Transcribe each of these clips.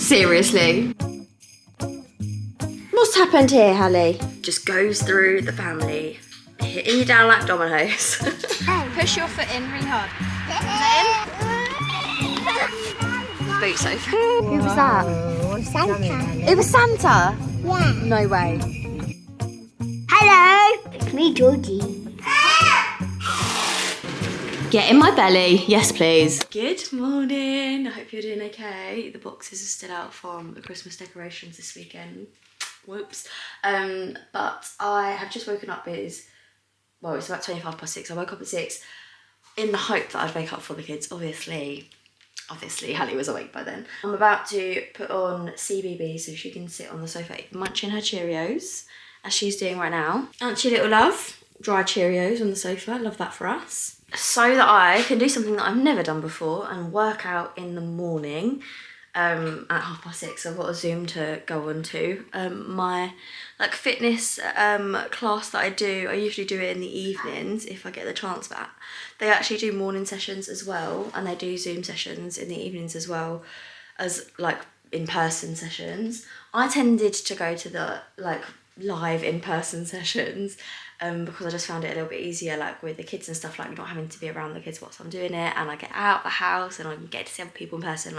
Seriously. What's happened here, Hallie? Just goes through the family, hitting you down like dominoes. Push your foot in really hard. Boot sofa. Who was that? Santa. It was Santa? Yeah. No way. Hello. It's me, Georgie. Get in my belly. Yes, please. Good morning. I hope you're doing okay. The boxes are still out from the Christmas decorations this weekend. Whoops. But I have just woken up. It's about 6:25. I woke up at 6 in the hope that I'd wake up for the kids. Obviously Hallie was awake by then. I'm about to put on CBB so she can sit on the sofa munching her Cheerios, as she's doing right now. Aren't you, little love? Dry Cheerios on the sofa. Love that for us. So that I can do something that I've never done before and work out in the morning at 6:30. I've got a Zoom to go on to. My fitness class that I usually do it in the evenings if I get the chance for that. They actually do morning sessions as well, and they do Zoom sessions in the evenings as well as in-person sessions. I tended to go to the live in-person sessions because I just found it a little bit easier with the kids and stuff, not having to be around the kids whilst I'm doing it, and I get out the house and I can get to see other people in person.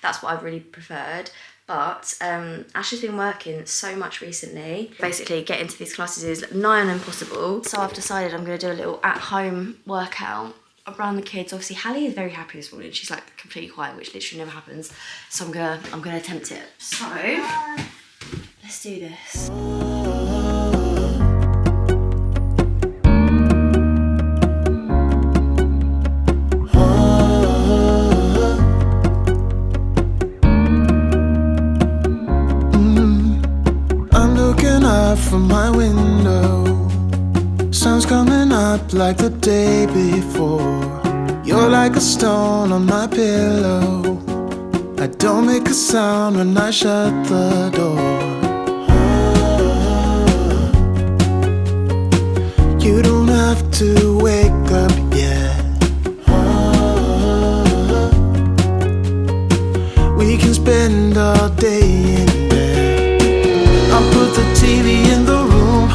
That's what I've really preferred. But Ashley's been working so much recently. Basically getting to these classes is nigh on impossible, so I've decided I'm going to do a little at-home workout around the kids. Obviously Hallie is very happy this morning. She's completely quiet, which literally never happens, so I'm gonna attempt it. So let's do this. From my window, sun's coming up like the day before. You're like a stone on my pillow. I don't make a sound when I shut the door. You don't have to wake up yet. We can spend all day in bed. I'll put the TV in the room.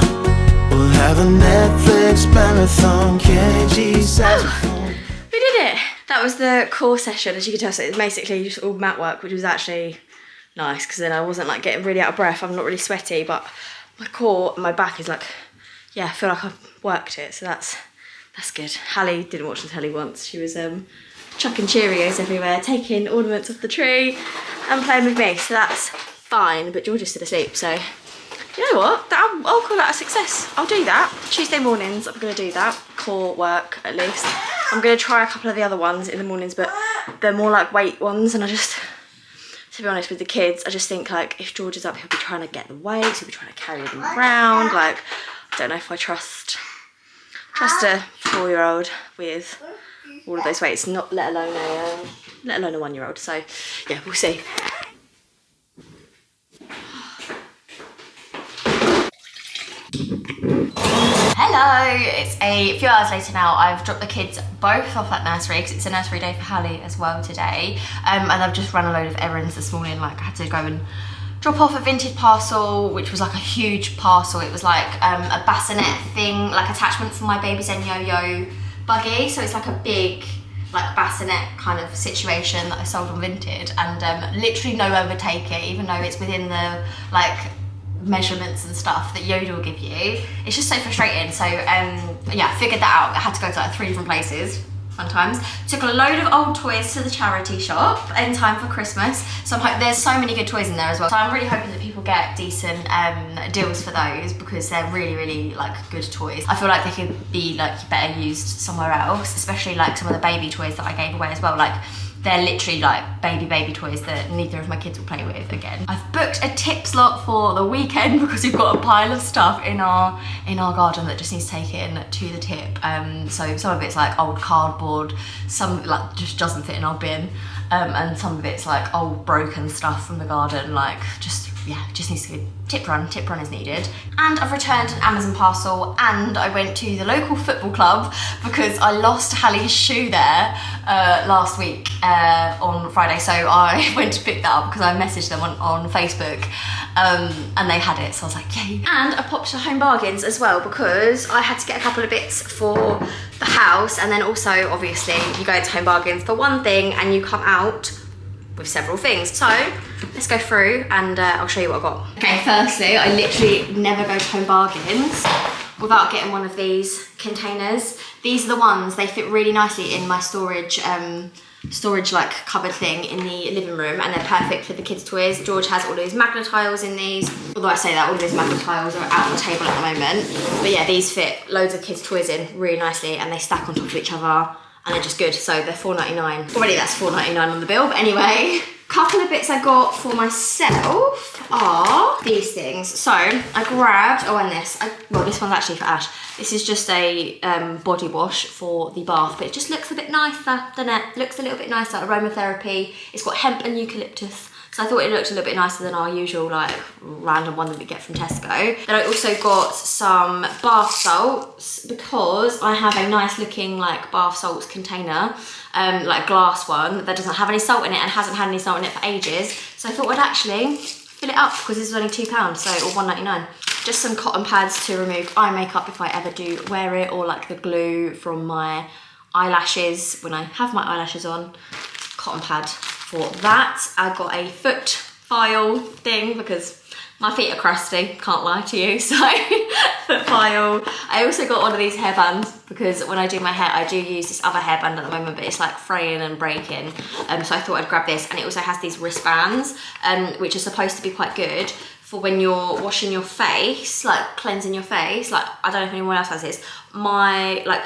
We'll have a Netflix marathon. KG saxophone. We did it. That was the core session, as you can tell. So it's basically just all mat work, which was actually nice because then I wasn't getting really out of breath. I'm not really sweaty, but my core and my back is yeah, I feel like I've worked it. So that's good. Hallie didn't watch the telly once. She was chucking Cheerios everywhere, taking ornaments off the tree and playing with me. So that's fine, but George is still asleep, so you know what? I'll call that a success. I'll do that. Tuesday mornings, I'm going to do that. Core work, at least. I'm going to try a couple of the other ones in the mornings, but they're more weight ones, and to be honest with the kids, I just think if George is up, he'll be trying to get the weights, he'll be trying to carry them around. I don't know if I trust a 4-year-old with all of those weights, let alone a 1-year-old. So yeah, we'll see. Hello, it's a few hours later now. I've dropped the kids both off at nursery because it's a nursery day for Hallie as well today, and I've just run a load of errands this morning. I had to go and drop off a vintage parcel, which was a huge parcel. It was a bassinet thing, attachment for my Baby Zen yo-yo buggy, so it's a big bassinet kind of situation that I sold on Vinted, and literally nowhere would take it, even though it's within the measurements and stuff that Yoda will give you. It's just so frustrating. So yeah, I figured that out. I had to go to 3 different places. Fun times. Took a load of old toys to the charity shop in time for Christmas. So there's so many good toys in there as well. So I'm really hoping that people get decent deals for those because they're really, really good toys. I feel like they could be better used somewhere else, especially some of the baby toys that I gave away as well. They're literally baby toys that neither of my kids will play with again. I've booked a tip slot for the weekend because we've got a pile of stuff in our garden that just needs taken to the tip. So some of it's old cardboard, some just doesn't fit in our bin, and some of it's old broken stuff from the garden, just yeah, just needs to go tip run is needed. And I've returned an Amazon parcel, and I went to the local football club because I lost Hallie's shoe there last week on Friday, so I went to pick that up because I messaged them on Facebook and they had it, so I was like, yay. And I popped to Home Bargains as well because I had to get a couple of bits for the house, and then also obviously you go to Home Bargains for one thing and you come out with several things. So let's go through and I'll show you what I got. Okay, firstly, I literally never go to Home Bargains without getting one of these containers. These are the ones, they fit really nicely in my storage like cupboard thing in the living room, and they're perfect for the kids' toys. George has all of his Magna tiles in these, although I say that all of his Magna tiles are out on the table at the moment. But yeah, these fit loads of kids' toys in really nicely, and they stack on top of each other, and they're just good. So they're $4.99. Already that's $4.99 on the bill, but anyway. Couple of bits I got for myself are these things. So I grabbed, oh, and this, well, this one's actually for Ash. This is just a body wash for the bath, but it just looks a bit nicer, doesn't it? Looks a little bit nicer, aromatherapy. It's got hemp and eucalyptus. So I thought it looked a little bit nicer than our usual like random one that we get from Tesco. Then I also got some bath salts because I have a nice looking like bath salts container, like glass one that doesn't have any salt in it and hasn't had any salt in it for ages. So I thought I'd actually fill it up because this is only £2, so, or $1.99. Just some cotton pads to remove eye makeup if I ever do wear it, or like the glue from my eyelashes when I have my eyelashes on. Cotton pad for that. I got a foot file thing because my feet are crusty, can't lie to you, so foot file. I also got one of these hairbands because when I do my hair, I do use this other hairband at the moment, but it's like fraying and breaking. So I thought I'd grab this, and it also has these wristbands, which are supposed to be quite good for when you're washing your face, like cleansing your face. Like, I don't know if anyone else has this. My like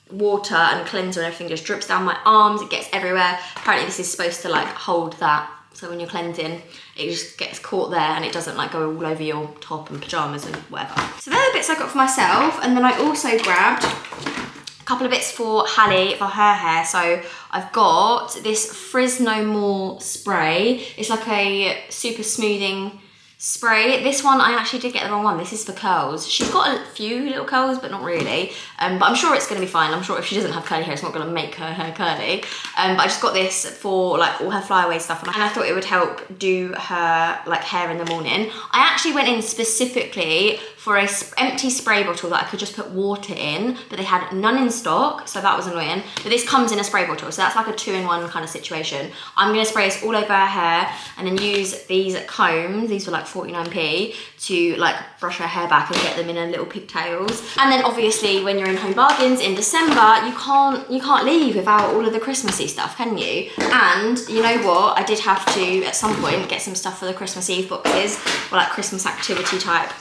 water and cleanser and everything just drips down my arms, it gets everywhere. Apparently this is supposed to like hold that, so when you're cleansing it just gets caught there and it doesn't like go all over your top and pajamas and whatever. So they're the bits I got for myself, and then I also grabbed a couple of bits for Hallie for her hair. So I've got this Frizz No More spray. It's like a super smoothing spray. This one, I actually did get the wrong one. This is for curls. She's got a few little curls, but not really. But I'm sure it's going to be fine. I'm sure if she doesn't have curly hair, it's not going to make her hair curly. But I just got this for like all her flyaway stuff, and I thought it would help do her like hair in the morning. I actually went in specifically for a empty spray bottle that I could just put water in, but they had none in stock, so that was annoying. But this comes in a spray bottle, so that's like a 2-in-1 kind of situation. I'm going to spray this all over her hair and then use these combs. These were like 49p to like brush her hair back and get them in her little pigtails. And then obviously when you're in Home Bargains in December, you can't leave without all of the Christmassy stuff, can you? And you know what? I did have to at some point get some stuff for the Christmas Eve boxes, or like Christmas activity type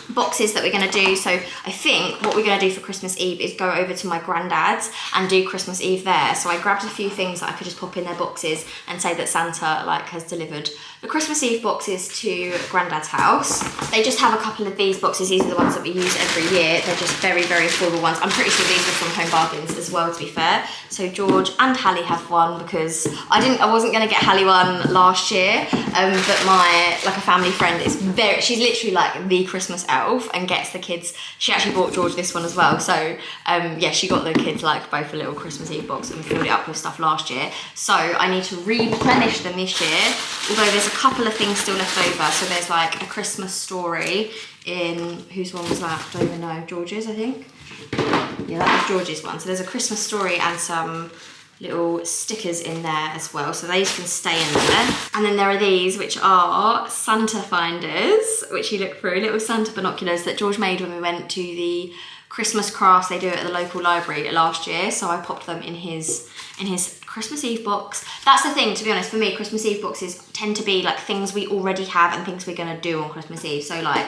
boxes that we're going to do. So I think what we're going to do for Christmas Eve is go over to my granddad's and do Christmas Eve there. So I grabbed a few things that I could just pop in their boxes and say that Santa like has delivered the Christmas Eve boxes to Granddad's house. They just have a couple of these boxes. These are the ones that we use every year. They're just very, very floral ones. I'm pretty sure these are from Home Bargains as well, to be fair. So George and Hallie have one because I wasn't going to get Hallie one last year, but my like a family friend is she's literally like the Christmas elf and gets the kids. She actually bought George this one as well. So yeah, she got the kids like both a little Christmas Eve box and filled it up with stuff last year. So I need to replenish them this year, although there's a couple of things still left over. So there's like a Christmas story in, whose one was that? I don't even know. George's, I think. Yeah, that was George's one. So there's a Christmas story and some little stickers in there as well. So these can stay in there. And then there are these, which are Santa finders, which you look through, little Santa binoculars that George made when we went to the Christmas crafts they do at the local library last year. So I popped them in his Christmas Eve box. That's the thing, to be honest, for me, Christmas Eve boxes tend to be like things we already have and things we're gonna do on Christmas Eve. So like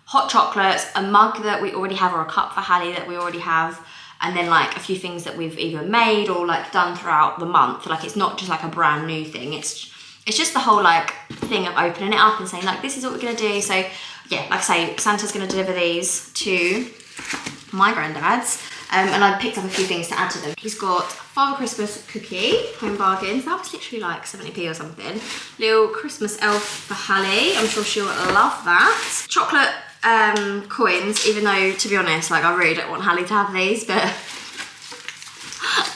hot chocolates, a mug that we already have, or a cup for Hallie that we already have, and then like a few things that we've either made or like done throughout the month. Like it's not just like a brand new thing. It's just the whole like thing of opening it up and saying like, this is what we're gonna do. So yeah, like I say, Santa's gonna deliver these to my granddad's. And I picked up a few things to add to them. He's got Father Christmas cookie, Home Bargains. That was literally like 70p or something. Little Christmas elf for Hallie. I'm sure she'll love that. Chocolate coins, even though, to be honest, like I really don't want Hallie to have these, but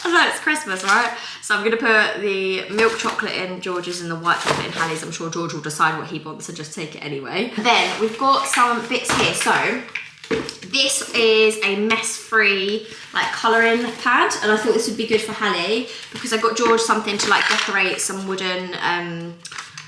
I know it's Christmas, right? So I'm gonna put the milk chocolate in George's and the white chocolate in Hallie's. I'm sure George will decide what he wants and just take it anyway. Then we've got some bits here. So this is a mess-free like colouring pad, and I thought this would be good for Hallie because I got George something to like decorate some wooden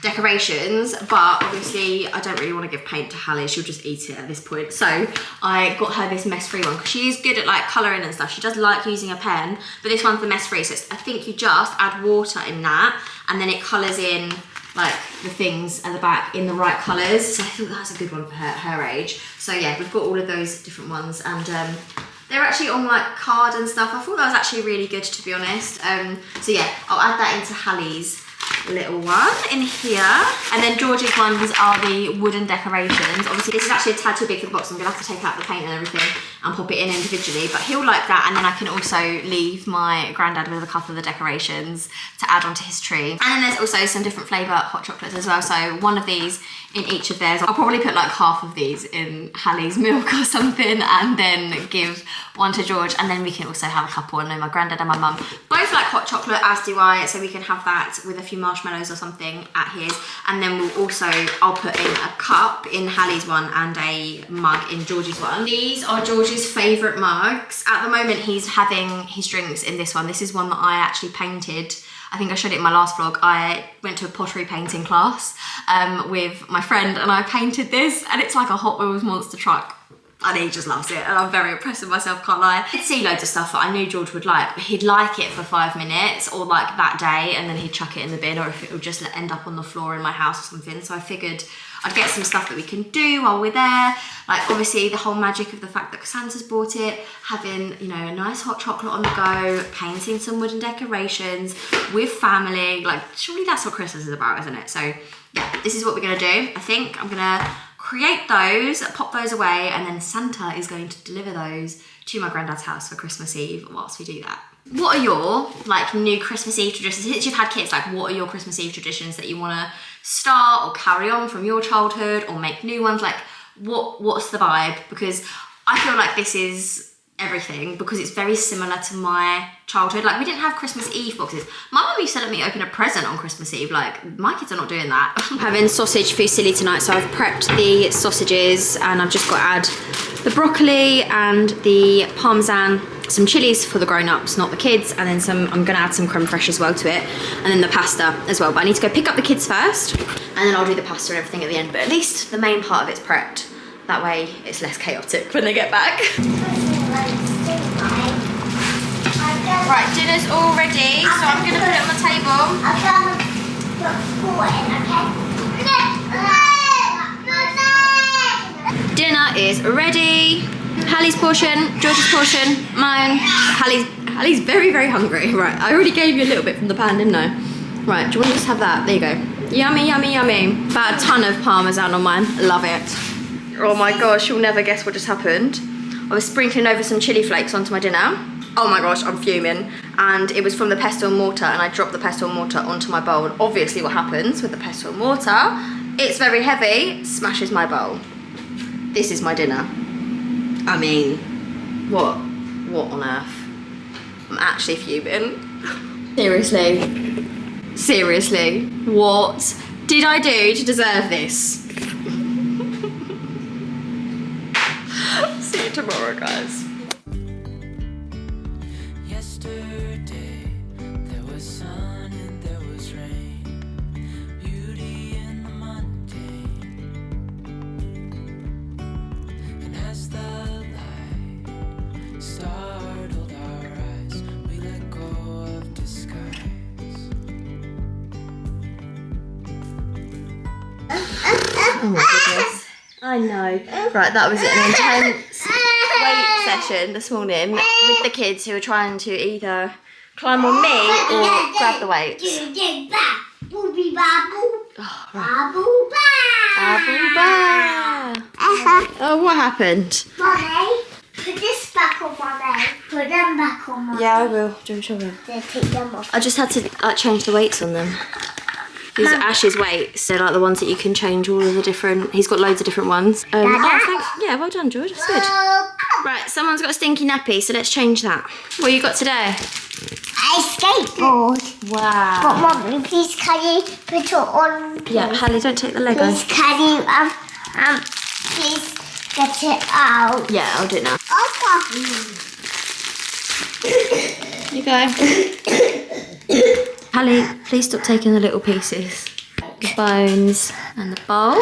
decorations, but obviously I don't really want to give paint to Hallie, she'll just eat it at this point. So I got her this mess-free one because she is good at like colouring and stuff. She does like using a pen, but this one's the mess-free, so I think you just add water in that and then it colours in like the things at the back in the right colours. So I thought that's a good one for her age. So yeah, we've got all of those different ones, and they're actually on like card and stuff. I thought that was actually really good, to be honest. So yeah, I'll add that into Hallie's little one in here. And then George's ones are the wooden decorations. Obviously this is actually a tad too big for the box. I'm gonna have to take out the paint and everything and pop it in individually, but he'll like that. And then I can also leave my granddad with a couple of the decorations to add onto his tree. And then there's also some different flavour hot chocolates as well. So one of these in each of theirs. I'll probably put like half of these in Hallie's milk or something and then give one to George, and then we can also have a couple. I know my granddad and my mum both like hot chocolate, as do I, so we can have that with a few marshmallows or something at his. And then we'll also, I'll put in a cup in Hallie's one and a mug in George's one. These are George's favourite mugs. At the moment he's having his drinks in this one. This is one that I actually painted. I think I showed it in my last vlog. I went to a pottery painting class with my friend and I painted this, and it's like a Hot Wheels monster truck. And he just loves it, and I'm very impressed with myself, can't lie. I'd see loads of stuff that I knew George would like, but he'd like it for 5 minutes or like that day, and then he'd chuck it in the bin, or if it would just end up on the floor in my house or something. So I figured I'd get some stuff that we can do while we're there. Like obviously the whole magic of the fact that Santa's bought it, having, you know, a nice hot chocolate on the go, painting some wooden decorations with family. Like surely that's what Christmas is about, isn't it? So yeah, this is what we're gonna do. I think I'm gonna create those, pop those away, and then Santa is going to deliver those to my granddad's house for Christmas Eve whilst we do that. What are your like new Christmas Eve traditions? Since you've had kids, like what are your Christmas Eve traditions that you want to start or carry on from your childhood, or make new ones? Like what's the vibe? Because I feel like this is everything, because it's very similar to my childhood. Like we didn't have Christmas Eve boxes. My mum used to let me open a present on Christmas Eve. Like my kids are not doing that. I'm having sausage fusilli tonight, so I've prepped the sausages and I've just got to add the broccoli and the parmesan, some chilies for the grown-ups, not the kids, and then I'm gonna add some creme fraiche as well to it, and then the pasta as well. But I need to go pick up the kids first, and then I'll do the pasta and everything at the end. But at least the main part of it's prepped. That way it's less chaotic when they get back. Right, dinner's all ready, so I'm going to put it on the table. I'm going to put it in, okay? Dinner is ready. Hallie's portion, George's portion, mine. Hallie's very, very hungry. Right, I already gave you a little bit from the pan, didn't I? Right, do you want to just have that? There you go. Yummy, yummy, yummy. About a ton of parmesan on mine. Love it. Oh my gosh, you'll never guess what just happened. I was sprinkling over some chili flakes onto my dinner. Oh my gosh, I'm fuming. And it was from the pestle and mortar, and I dropped the pestle and mortar onto my bowl. And obviously what happens with the pestle and mortar, it's very heavy, smashes my bowl. This is my dinner. I mean, what on earth? I'm actually fuming. Seriously, what did I do to deserve this? See you tomorrow, guys. Oh my goodness. I know. Right, that was an intense weight session this morning with the kids who were trying to either climb on me or grab the weights. Oh, what happened? Mommy, put this back on my leg. Put them back on my Yeah, I will. Do you want to show them? Then take them off. I just had to change the weights on them. These are Ash's weights. They're like the ones that you can change all of the different... He's got loads of different ones. Yeah, well done, George. That's good. Right, someone's got a stinky nappy, so let's change that. What you got today? A skateboard. Wow. But Mummy, please can you put it on? Yeah, Hallie, don't take the Lego. Please can you please get it out? Yeah, I'll do it now. Okay. You go. Hallie, please stop taking the little pieces. The bones and the bowl.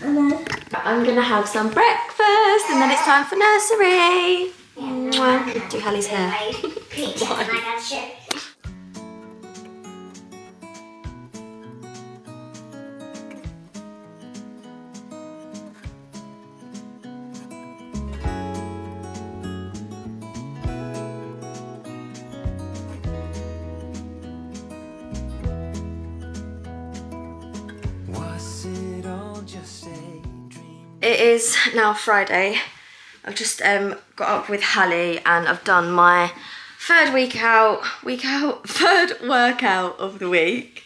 I'm going to have some breakfast and then it's time for nursery. Mwah. Do Hallie's hair. It is now Friday. I've just got up with Hallie and I've done my third workout of the week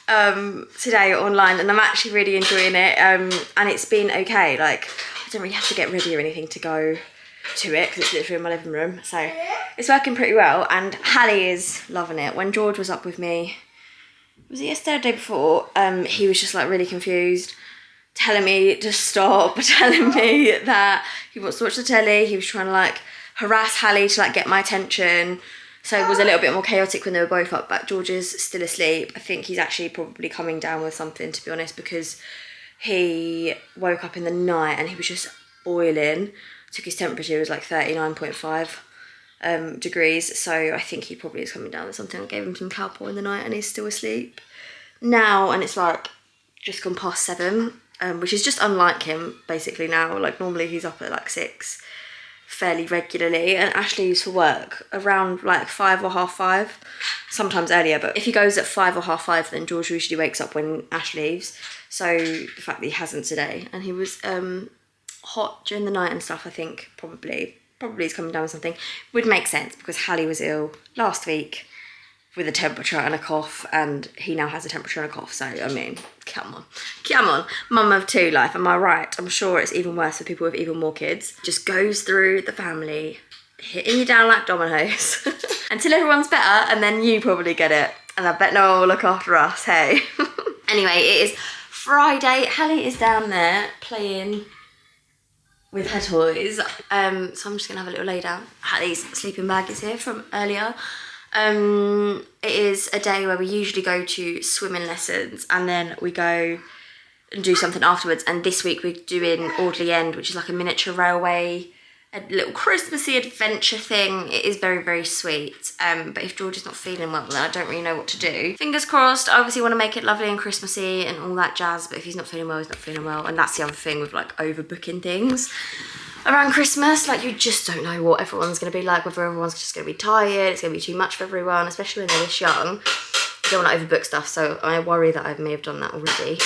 today online, and I'm actually really enjoying it, and it's been okay. Like, I don't really have to get ready or anything to go to it because it's literally in my living room, so it's working pretty well, and Hallie is loving it. When George was up with me, was it yesterday or the day before, he was just like really confused, telling me to stop, telling me that he wants to watch the telly. He was trying to like harass Hallie to like get my attention. So it was a little bit more chaotic when they were both up, but George is still asleep. I think he's actually probably coming down with something, to be honest, because he woke up in the night and he was just boiling. Took his temperature, it was like 39.5 degrees. So I think he probably is coming down with something. I gave him some Calpol in the night and he's still asleep now, and it's like just gone past 7. Which is just unlike him basically now. Like normally he's up at like 6 fairly regularly, and Ashley leaves for work around like 5 or half 5, sometimes earlier, but if he goes at 5 or half 5 then George usually wakes up when Ash leaves. So the fact that he hasn't today, and he was hot during the night and stuff, I think probably he's coming down with something. Would make sense because Hallie was ill last week with a temperature and a cough, and he now has a temperature and a cough, so I mean, come on, mum of 2 life, am I right? I'm sure it's even worse for people with even more kids. Just goes through the family, hitting you down like dominoes, until everyone's better, and then you probably get it, and I bet no one will look after us, hey? Anyway, it is Friday, Hallie is down there playing with her toys, so I'm just gonna have a little lay down. Hallie's sleeping bag is here from earlier. It is a day where we usually go to swimming lessons and then we go and do something afterwards, and this week we're doing Audley End, which is like a miniature railway, a little Christmassy adventure thing. It is very, very sweet, but if George is not feeling well then I don't really know what to do. Fingers crossed. I obviously want to make it lovely and Christmassy and all that jazz, but if he's not feeling well, he's not feeling well, and that's the other thing with like overbooking things around Christmas. Like, you just don't know what everyone's going to be like, whether everyone's just going to be tired, it's going to be too much for everyone, especially when they're this young. You don't want to overbook stuff, so I worry that I may have done that already.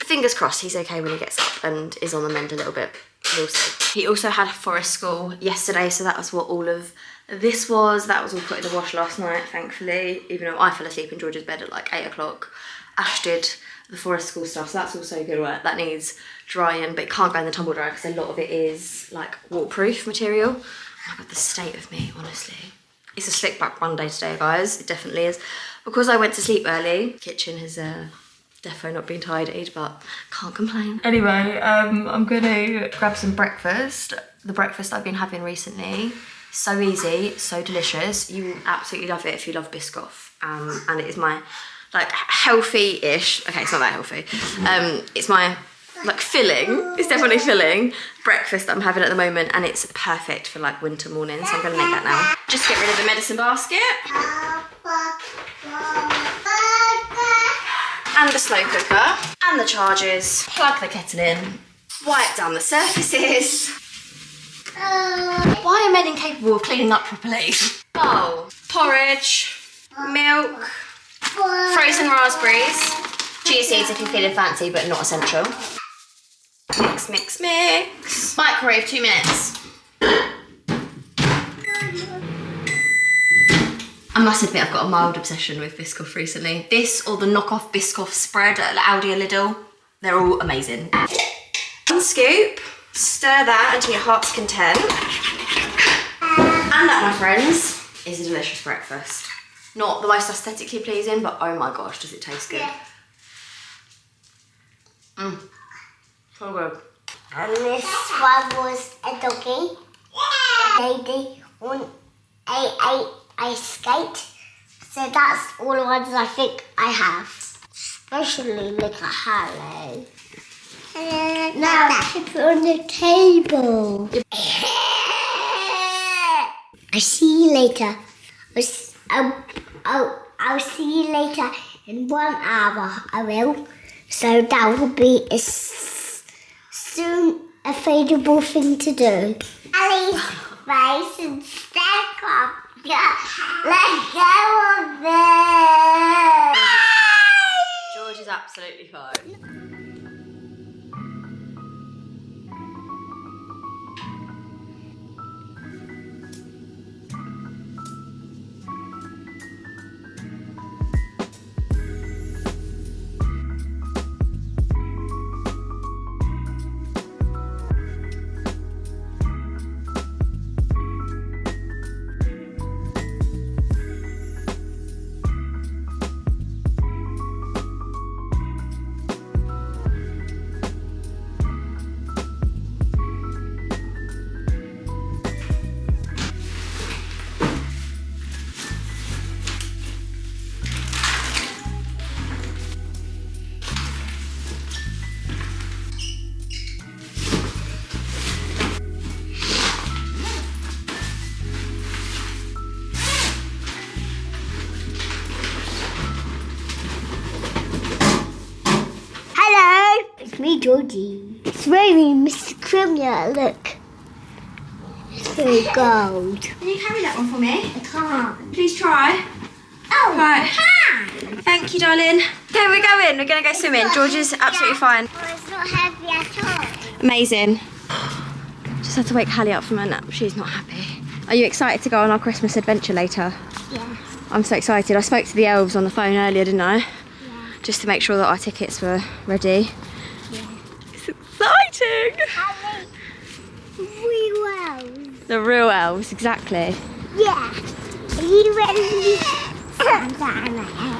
Fingers crossed he's okay when he gets up and is on the mend a little bit. We'll see. He also had forest school yesterday, so that was what all of this was. That was all put in the wash last night, thankfully, even though I fell asleep in George's bed at like 8 o'clock. Ash did the forest school stuff, so that's also good work. That needs drying, but it can't go in the tumble dryer because a lot of it is like waterproof material. Oh my god, the state of me, honestly. It's a slick back one day today, guys. It definitely is. Because I went to sleep early, kitchen has defo not been tidied, but can't complain. Anyway, I'm gonna grab some breakfast. The breakfast I've been having recently. So easy, so delicious. You will absolutely love it if you love Biscoff. And it is my like healthy-ish, okay, it's not that healthy. It's my like filling, it's definitely filling breakfast that I'm having at the moment, and it's perfect for like winter mornings, so I'm gonna make that now. Just get rid of the medicine basket. And the slow cooker. And the chargers. Plug the kettle in. Wipe down the surfaces. Why are men incapable of cleaning up properly? Bowl. Porridge. Milk. Frozen raspberries. Chia seeds if you're feeling fancy, but not essential. Mix, mix, mix. Microwave 2 minutes. I must admit I've got a mild obsession with Biscoff recently. This or the knockoff Biscoff spread at Aldi or Lidl. They're all amazing. One scoop, stir that until your heart's content. And that, my friends, is a delicious breakfast. Not the most aesthetically pleasing, but oh my gosh, does it taste good. So good. And this one was a doggy. A lady on a ice skate. So that's all the ones I think I have. Especially look at Harlow. Now I should put it on the table. I'll see you later. I'll see you later in 1 hour. I will. So that will be a soon available thing to do. Ali's face and stack up. Let go of it. George is absolutely fine. Me, Georgie. It's raining, Mr. Criminal. Look. It's very gold. Can you carry that one for me? I can't. Please try. Oh, Right. I can. Thank you, darling. Okay, we're going. We're going to go swimming. George is absolutely fine. Oh, it's not heavy at all. Amazing. Just had to wake Hallie up from her nap. She's not happy. Are you excited to go on our Christmas adventure later? Yeah. I'm so excited. I spoke to the elves on the phone earlier, didn't I? Yeah. Just to make sure that our tickets were ready. Yeah. It's exciting. We will. The real elves, exactly. Yeah. Are you ready?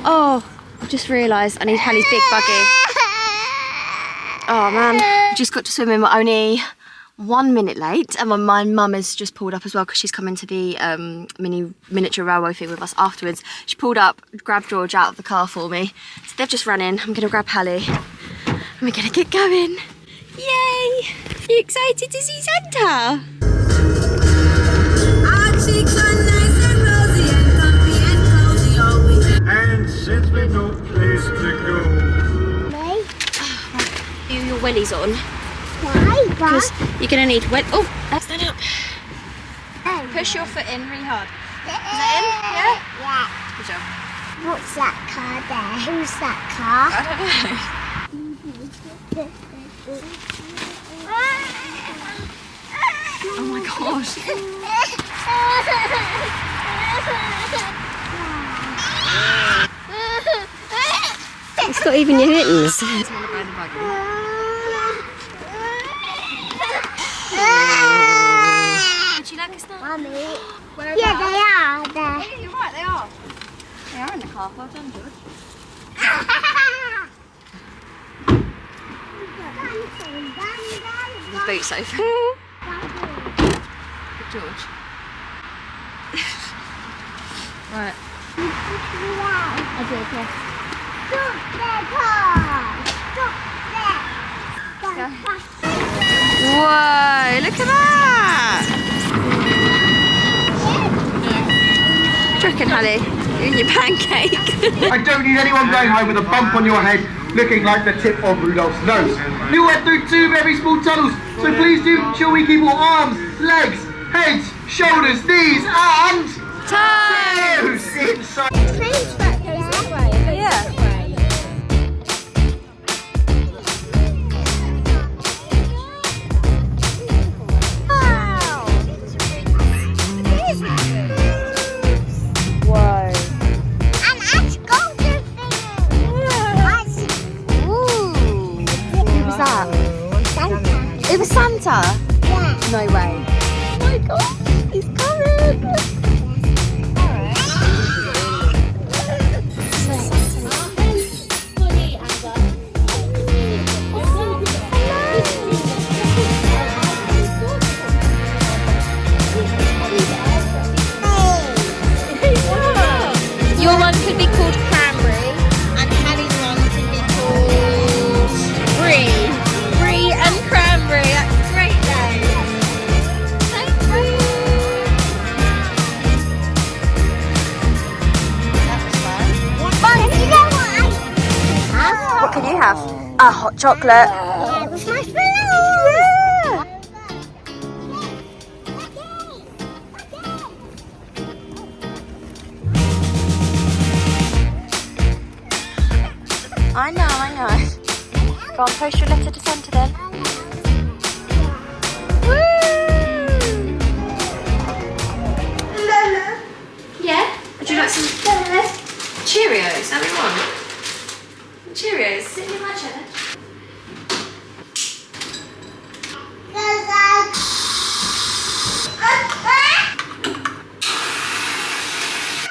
Oh, I've just realised I need Hallie's big buggy. Oh man, just got to swim in. We're only 1 minute late, and my mum has just pulled up as well because she's coming to the miniature railway thing with us afterwards. She pulled up, grabbed George out of the car for me. So they've just run in. I'm going to grab Hallie and we're going to get going. Yay! Are you excited to see Santa? Our cheeks are nice and rosy and comfy and cozy always. And since we've no place to go. Me? You your wellies on. Why? Because you're going to need stand up. Push your foot in really hard. Yeah. Good job. What's that car there? Who's that car? I don't know. Oh my gosh. It's not even your mittens. Would you like a snack? Mummy. Yeah, they are there. You're right, they are. They are in the car. Well done, George. The boot's open. Good George. Right. I do, yeah. Stop there, car! Stop there! Whoa, look at that! What do you reckon, Hallie? You and your pancake. I don't need anyone going home with a bump on your head looking like the tip of Rudolph's nose. You went through 2 very small tunnels, so please do ensure we keep all arms, legs, heads, shoulders, knees, and toes inside. Please, but goes that way. Yeah. Wow! What can you have? A hot chocolate. Yeah, with marshmallows. Yeah. I know. Go on, post your letter to Santa then. Yeah? Would you like some Cheerios? That we want? Cheerios, sit in my chair.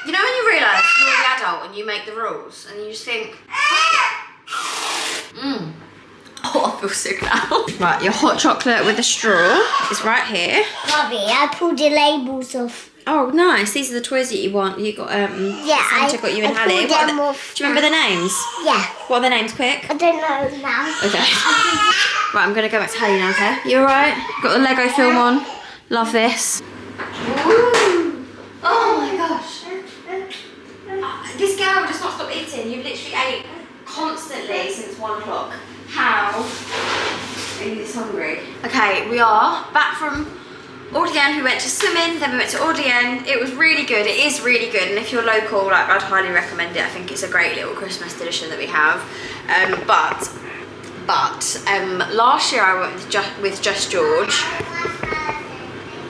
You know when you realise you're the adult and you make the rules and you just think, oh, I feel sick now. Right, your hot chocolate with a straw is right here. Bobby, I pulled the labels off. Oh, nice. These are the toys that you want. You got Santa got you and Hallie. pulled them off. Do you remember the names? Yeah. What are the names, quick? I don't know now. Okay. Right, I'm gonna go back to Hallie now, okay? You alright? Got the Lego film on. Love this. Ooh. Oh my gosh. This girl does not stop eating. You've literally ate constantly since 1 o'clock. How are you this hungry? Okay, we are back from Audien. We went to swimming, then we went to Audien. It was really good. It is really good, and if you're local, like, I'd highly recommend it. I think it's a great little Christmas tradition that we have. But last year I went with Just George.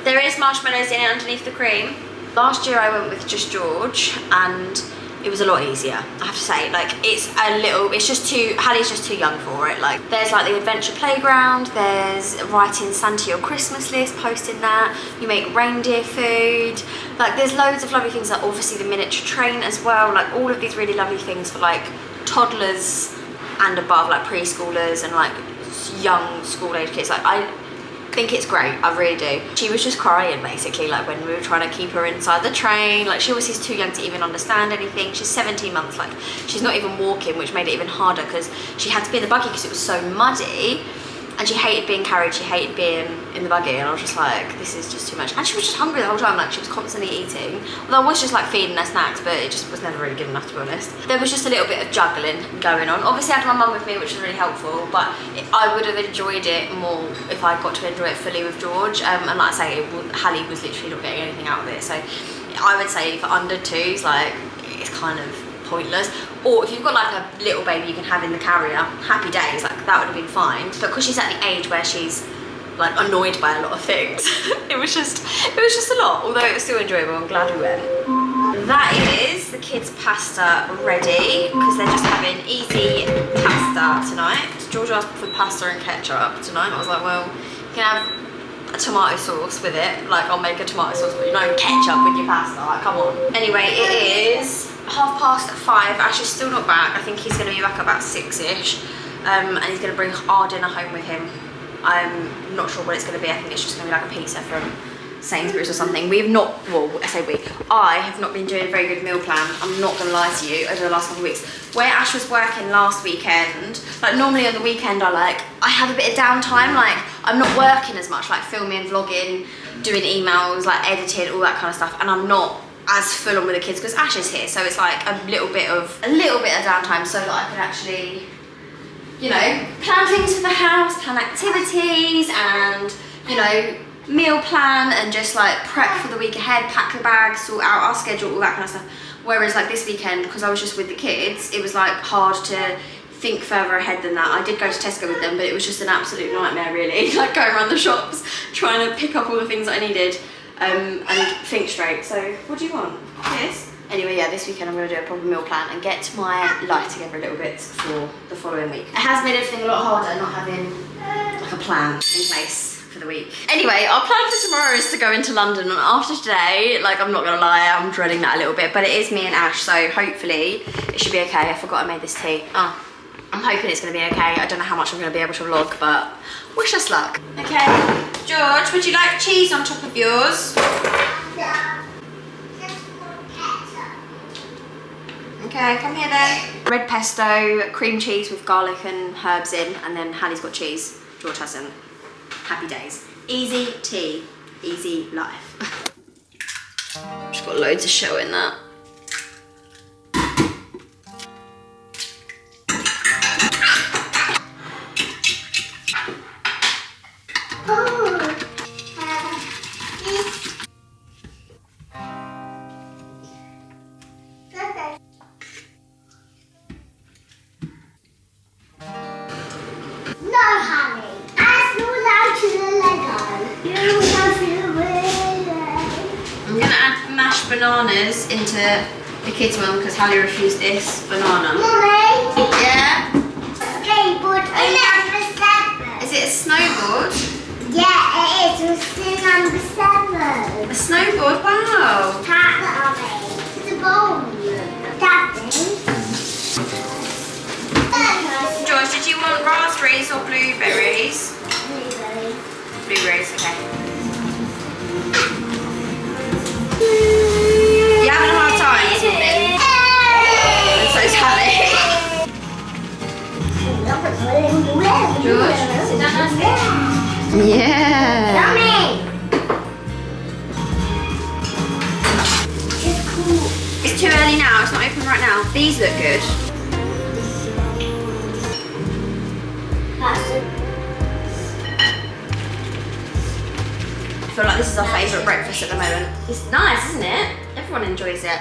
There is marshmallows in it underneath the cream. Last year I went with Just George, and it was a lot easier, I have to say. Like, Hallie's just too young for it. Like, there's like the adventure playground, there's writing Santa your Christmas list, posting that, you make reindeer food, like there's loads of lovely things, like obviously the miniature train as well, like all of these really lovely things for like toddlers and above, like preschoolers and like young school age kids. Like, I think it's great, I really do. She was just crying basically, like when we were trying to keep her inside the train. Like, she was too young to even understand anything. She's 17 months, like she's not even walking, which made it even harder because she had to be in the buggy because it was so muddy, and she hated being carried, she hated being in the buggy, and I was just like, this is just too much. And she was just hungry the whole time, like she was constantly eating. Although I was just like feeding her snacks, but it just was never really good enough, to be honest. There was just a little bit of juggling going on. Obviously I had my mum with me, which was really helpful, but I would have enjoyed it more if I got to enjoy it fully with George. And like I say, Hallie was literally not getting anything out of it, so I would say for under 2s, like, it's kind of pointless. Or if you've got like a little baby you can have in the carrier, happy days, like that would have been fine. But because she's at the age where she's like annoyed by a lot of things, it was just a lot. Although it was still enjoyable, I'm glad we went. That is the kids' pasta ready, because they're just having easy pasta tonight. George asked for pasta and ketchup tonight. I was like, well, you can have a tomato sauce with it. Like, I'll make a tomato sauce, but you know, ketchup with your pasta, like, come on. Anyway, it is 5:30. Ash is still not back. I think he's going to be back about 6ish, and he's going to bring our dinner home with him. I'm not sure what it's going to be. I think it's just going to be like a pizza from Sainsbury's or something. We have not, well, I say we, I have not been doing a very good meal plan, I'm not going to lie to you, over the last couple of weeks. Where Ash was working last weekend, like normally on the weekend I have a bit of downtime, like I'm not working as much, like filming, vlogging, doing emails, like editing, all that kind of stuff, and I'm not as full on with the kids because Ash is here, so it's like a little bit of downtime so that I can actually, you know, plan things for the house, plan activities, and, you know, meal plan, and just like prep for the week ahead, pack the bags, sort out our schedule, all that kind of stuff. Whereas like this weekend, because I was just with the kids, it was like hard to think further ahead than that. I did go to Tesco with them, but it was just an absolute nightmare really, like going around the shops, trying to pick up all the things that I needed, and think straight. So what do you want? This? Anyway, yeah, this weekend I'm going to do a proper meal plan and get my life together a little bit for the following week. It has made everything a lot harder not having like a plan in place for the week. Anyway, our plan for tomorrow is to go into London, and after today, like, I'm not gonna lie, I'm dreading that a little bit, but it is me and Ash, so hopefully it should be okay. I forgot I made this tea. I'm hoping it's gonna be okay. I don't know how much I'm gonna be able to vlog, but wish us luck. Okay, George, would you like cheese on top of yours? Okay, come here then. Red pesto, cream cheese with garlic and herbs in, and then Hallie's got cheese. George hasn't. Happy days. Easy tea, easy life. Just got loads of shell in that. bananas into the kids' one because Hallie refused this banana. Mommy. Yeah? Skateboard number 7. Is it a snowboard? Yeah, it is. We're still number 7. A snowboard? Wow. It's a bowl. Daddy. George, did you want raspberries or blueberries? Blueberry. Blueberries, okay. You're having a hard time this morning. And so's Hallie. George, sit down nicely. Yeah. Yummy. It's too early now, it's not open right now. These look good. I feel like this is our favourite breakfast at the moment. It's nice, isn't it? Everyone enjoys it.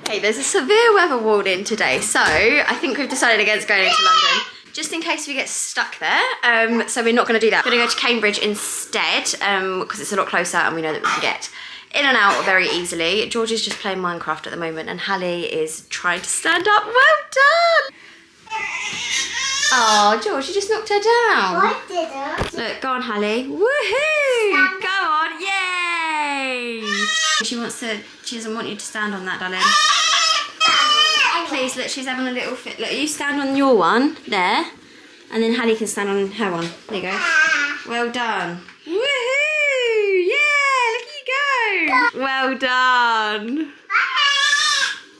Okay, there's a severe weather warning today, so I think we've decided against going into London, just in case we get stuck there. So we're not going to do that. We're going to go to Cambridge instead, because it's a lot closer and we know that we can get in and out very easily. George is just playing Minecraft at the moment and Hallie is trying to stand up. Well done! Oh, George, you just knocked her down. I didn't. Look, go on, Hallie. Woohoo! Go on, yay! She doesn't want you to stand on that, darling. Please, look, she's having a little fit. Look, you stand on your one, there. And then Hallie can stand on her one. There you go. Well done. Woohoo! Yeah, look at you go. Well done.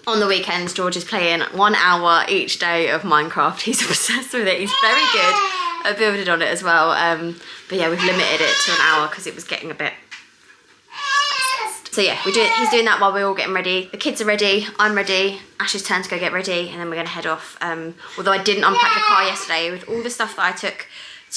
On the weekends, George is playing 1 hour each day of Minecraft. He's obsessed with it. He's very good at building on it as well. But yeah, we've limited it to an hour because it was getting a bit obsessed. So yeah, he's doing that while we're all getting ready. The kids are ready, I'm ready, Ash's turn to go get ready, and then we're gonna head off. Although I didn't unpack the car yesterday with all the stuff that I took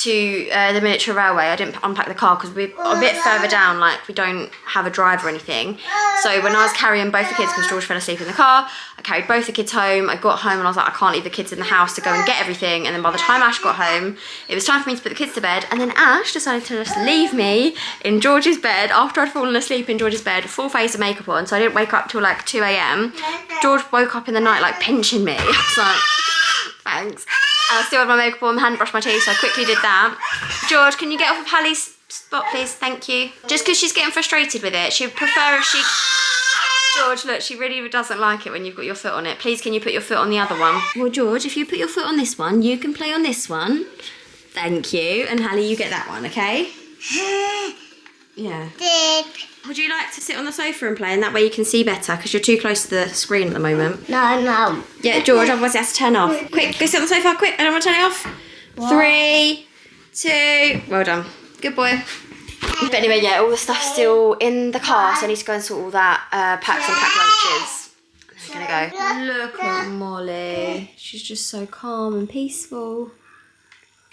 to the miniature railway. I didn't unpack the car because we're a bit further down, like we don't have a drive or anything. So when I was carrying both the kids, because George fell asleep in the car, I carried both the kids home. I got home and I was like, I can't leave the kids in the house to go and get everything. And then by the time Ash got home, it was time for me to put the kids to bed. And then Ash decided to just leave me in George's bed after I'd fallen asleep in George's bed, full face of makeup on. So I didn't wake up till like 2 a.m. George woke up in the night like pinching me. I was like, thanks. I still had my makeup on, hadn't brushed my teeth, so I quickly did that. George, can you get off of Hallie's spot, please? Thank you. Just because she's getting frustrated with it. She'd prefer if she... George, look, she really doesn't like it when you've got your foot on it. Please, can you put your foot on the other one? Well, George, if you put your foot on this one, you can play on this one. Thank you. And Hallie, you get that one, okay? Yeah. Would you like to sit on the sofa and play, and that way you can see better because you're too close to the screen at the moment? No. Yeah, George, otherwise it has to turn off. Quick, go sit on the sofa, quick. I don't want to turn it off. What? 3, 2, well done. Good boy. But anyway, yeah, all the stuff's still in the car, so I need to go and sort all that, pack some packed lunches. And then we're gonna go. Look at Molly. She's just so calm and peaceful.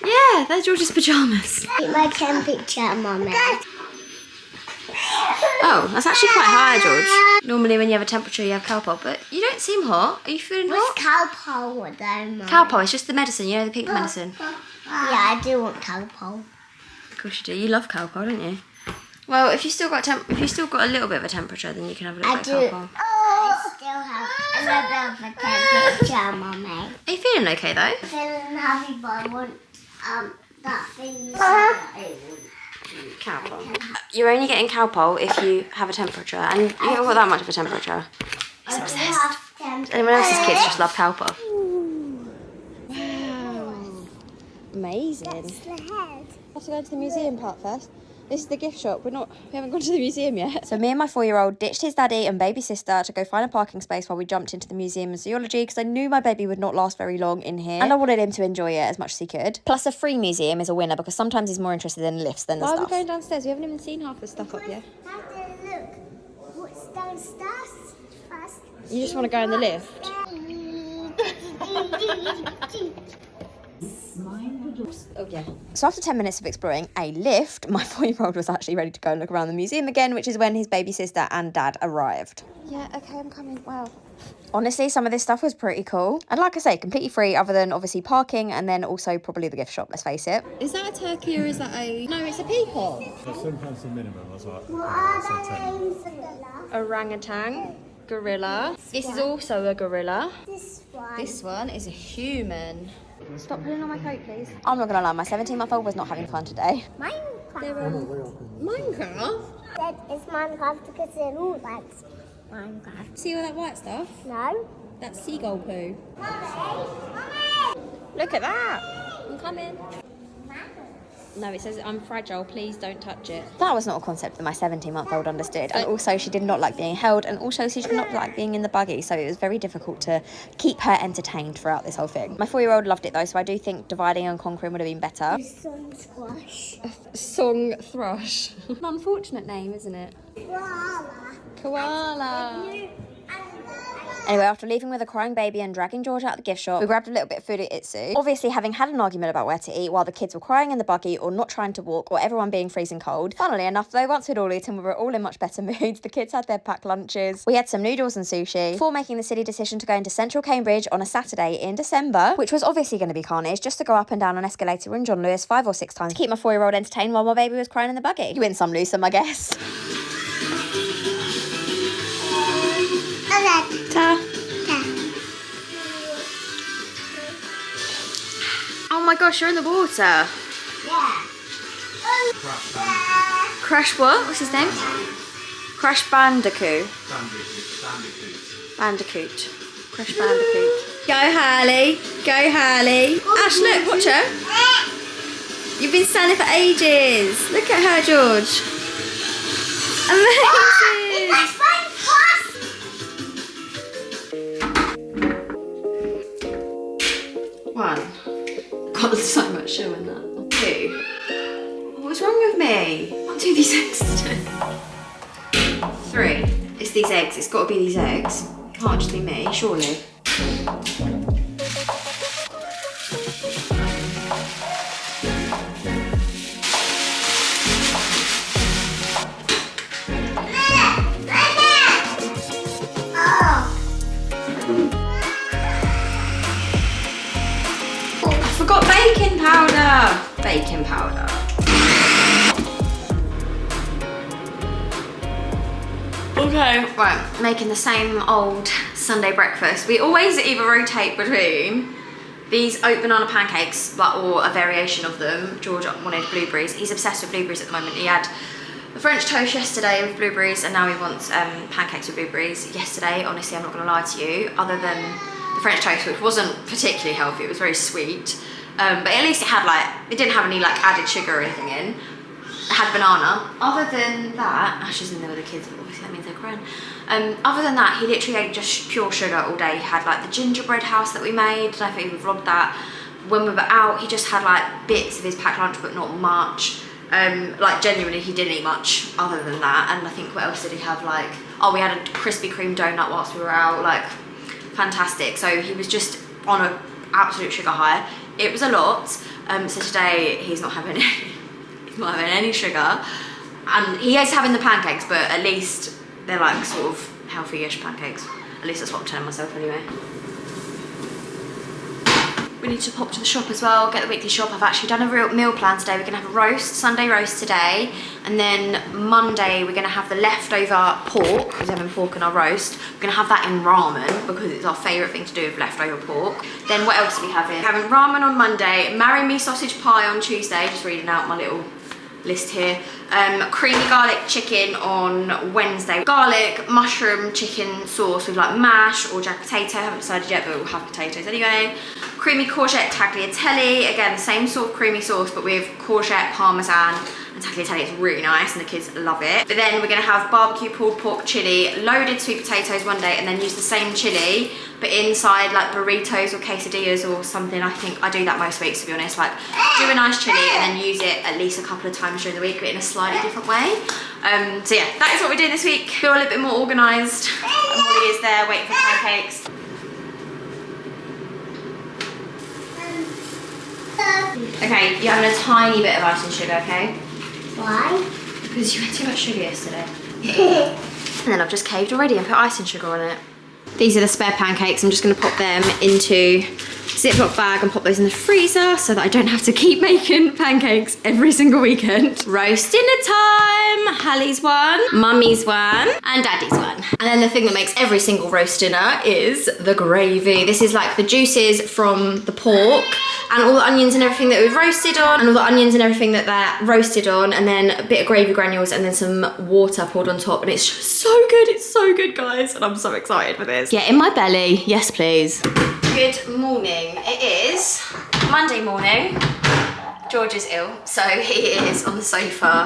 Yeah, they're George's pyjamas. Take my temperature, Mummy. Oh, that's actually quite high, George. Normally when you have a temperature, you have Calpol, but you don't seem hot. Are you feeling hot? What's Calpol though, Mum? Calpol, it's just the medicine, you know, the pink medicine. Yeah, I do want Calpol. Of course you do. You love Calpol, don't you? Well, if you still got a little bit of a temperature, then you can have a little bit of Calpol. I still have a little bit of a temperature, Mummy. Are you feeling okay though? I'm feeling happy, but I want that thing you said that I want. Calpol. You're only getting Calpol if you have a temperature, and you haven't got that much of a temperature. He's obsessed. Anyone else's kids just love Calpol. Wow. Amazing. The head. I have to go to the museum part first. This is the gift shop. We haven't gone to the museum yet. So me and my 4-year-old ditched his daddy and baby sister to go find a parking space while we jumped into the Museum of Zoology because I knew my baby would not last very long in here and I wanted him to enjoy it as much as he could. Plus a free museum is a winner because sometimes he's more interested in lifts than the stuff. Why are we going downstairs? We haven't even seen half the stuff up yet. Look, what's downstairs first? You just want to go in the lift? Oh yeah. So after 10 minutes of exploring a lift, my 4-year-old was actually ready to go and look around the museum again, which is when his baby sister and dad arrived. Yeah, okay, I'm coming. Wow. Honestly, some of this stuff was pretty cool. And like I say, completely free other than obviously parking and then also probably the gift shop, let's face it. Is that a turkey or is that a... No, it's a peacock. So £7 the minimum, I was like, What okay, are they? Orangutan. Gorilla. This is also a gorilla. This one. This one is a human. Stop pulling on my coat, please. I'm not gonna lie, my 17-month-old was not having fun today. Minecraft. Minecraft? That is Minecraft because they're all like Minecraft. See all that white stuff? No. That's seagull poo. Mommy! Look at that. I'm coming. No, it says I'm fragile, please don't touch it. That was not a concept that my 17-month-old understood. And also she did not like being held, and also she did not like being in the buggy, so it was very difficult to keep her entertained throughout this whole thing. My 4-year-old loved it though, so I do think dividing and conquering would have been better. Some squash. Song thrush. An unfortunate name, isn't it? Koala. Koala. Anyway, after leaving with a crying baby and dragging George out of the gift shop, we grabbed a little bit of food at Itsu. Obviously, having had an argument about where to eat while the kids were crying in the buggy or not trying to walk or everyone being freezing cold. Funnily enough, though, once we'd all eaten, we were all in much better moods. The kids had their packed lunches. We had some noodles and sushi before making the silly decision to go into central Cambridge on a Saturday in December, which was obviously going to be carnage, just to go up and down an escalator in John Lewis 5 or 6 times to keep my 4-year-old entertained while my baby was crying in the buggy. You win some, lose some, I guess. Okay. Ta. Oh my gosh, you're in the water. Yeah. Crash what? What's his name? Crash Bandicoot. Bandicoot. Crash Bandicoot. Go Harley. Go Harley. Ash, look, watch her. You've been standing for ages. Look at her, George. Amazing. That's my first. One. God, there's so much show in that. 2. What's wrong with me? I can't do these eggs today. 3. It's these eggs. It's got to be these eggs. It can't just be me, surely. I forgot baking powder. Baking powder. Okay, right, making the same old Sunday breakfast. We always either rotate between these oat banana pancakes, or a variation of them. George wanted blueberries. He's obsessed with blueberries at the moment. He had the French toast yesterday with blueberries, and now he wants pancakes with blueberries. Yesterday, honestly, I'm not gonna lie to you, other than the French toast, which wasn't particularly healthy, it was very sweet. But at least it had it didn't have any added sugar or anything in. It had banana. Other than that, Ash is in there with the kids, but obviously that means they're crying. Other than that, he literally ate just pure sugar all day. He had the gingerbread house that we made. I think we vlogged that. When we were out, he just had bits of his packed lunch, but not much. Genuinely, he didn't eat much other than that. And I think, what else did he have? Oh, we had a Krispy Kreme donut whilst we were out. Fantastic. So he was just on an absolute sugar high. It was a lot. So today, he's not having any. Not having any sugar, and he is having the pancakes, but at least they're sort of healthy-ish pancakes. At least that's what I'm telling myself anyway. We need to pop to the shop as well, get the weekly shop. I've actually done a real meal plan today. We're gonna have a roast, Sunday roast today, and then Monday we're gonna have the leftover pork, because we're having pork in our roast. We're gonna have that in ramen, because it's our favourite thing to do with leftover pork. Then what else are we having? We're having ramen on Monday, marry me sausage pie on Tuesday, just reading out my little list here. Creamy garlic chicken on Wednesday. Garlic mushroom chicken sauce with mash or jack potato. I haven't decided yet, but we'll have potatoes anyway. Creamy courgette tagliatelle. Again, the same sort of creamy sauce, but with courgette, parmesan, and tagliatelle. It's really nice, and the kids love it. But then we're gonna have barbecue pulled pork chili, loaded sweet potatoes one day, and then use the same chili, but inside burritos or quesadillas or something. I think I do that most weeks, to be honest. Do a nice chili and then use it at least a couple of times during the week, but in a slightly different way. So yeah, that is what we're doing this week. Feel a little bit more organised. Molly is there waiting for pancakes. Okay, you're having a tiny bit of icing sugar, okay? Why? Because you had too much sugar yesterday. And then I've just caved already and put icing sugar on it. These are the spare pancakes. I'm just gonna pop them into Ziploc bag and pop those in the freezer so that I don't have to keep making pancakes every single weekend. Roast dinner time. Hallie's one, Mummy's one, and Daddy's one. And then the thing that makes every single roast dinner is the gravy. This is like the juices from the pork and all the onions and everything that we've roasted on, and all the onions and everything that they're roasted on, and then a bit of gravy granules and then some water poured on top, and it's just so good. It's so good, guys, and I'm so excited for this. Get in my belly. Yes, please. Good morning. It is Monday morning. George is ill, so he is on the sofa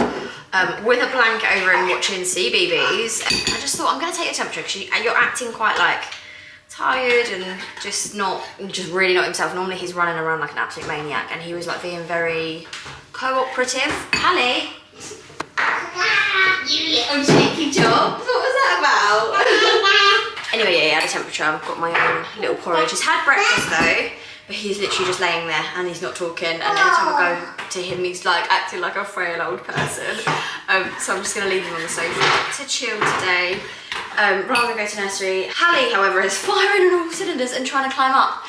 with a blanket over him watching CBeebies. I just thought I'm going to take your temperature because you're acting quite like tired and just really not himself. Normally he's running around like an absolute maniac, and he was like being very cooperative. Hallie, you little cheeky job. What was that about? Anyway, yeah, he had a temperature. I've got my own little porridge. He's had breakfast though, but he's literally just laying there and he's not talking. And every time I go to him, he's like acting like a frail old person. So I'm just gonna leave him on the sofa to chill today, rather than go to nursery. Hallie, however, is firing on all cylinders and trying to climb up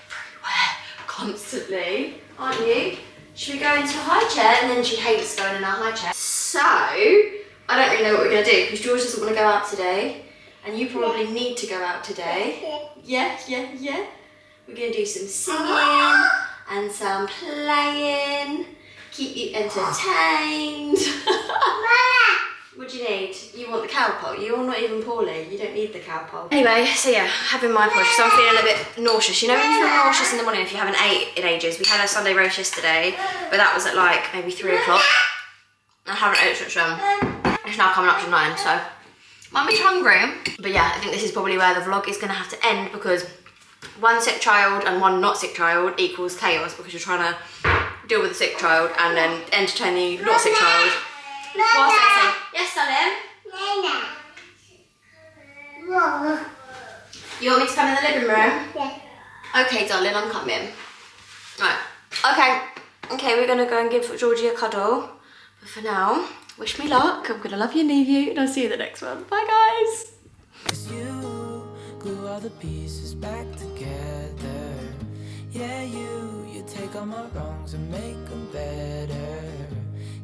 everywhere constantly, aren't you? Should we go into a high chair? And then she hates going in our high chair. So I don't really know what we're gonna do because George doesn't want to go out today. And you probably need to go out today. Yeah. We're gonna do some singing and some playing. Keep you entertained. What do you need? You want the cow pole? You're not even poorly. You don't need the cow pole. Anyway, so yeah, having my porridge. So I'm feeling a bit nauseous. You know when you feel nauseous in the morning if you haven't ate in ages? We had a Sunday roast yesterday, but that was at like maybe 3 o'clock. I haven't ate since then. It's now coming up to 9, so Mummy's hungry. But yeah, I think this is probably where the vlog is gonna have to end because one sick child and one not sick child equals chaos because you're trying to deal with the sick child and then entertain the not sick child. What's that say? Yes, darling? You want me to come in the living room? Yeah. Okay, darling, I'm coming. Right. Okay, we're gonna go and give Georgie a cuddle. But for now, wish me luck. I'm gonna love you and leave you, and I'll see you in the next one. Bye, guys. You glue all the pieces back together. Yeah, you take all my wrongs and make them better.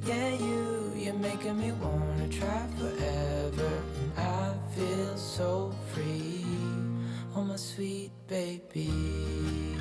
Yeah, you're making me wanna try forever. And I feel so free, oh my sweet baby.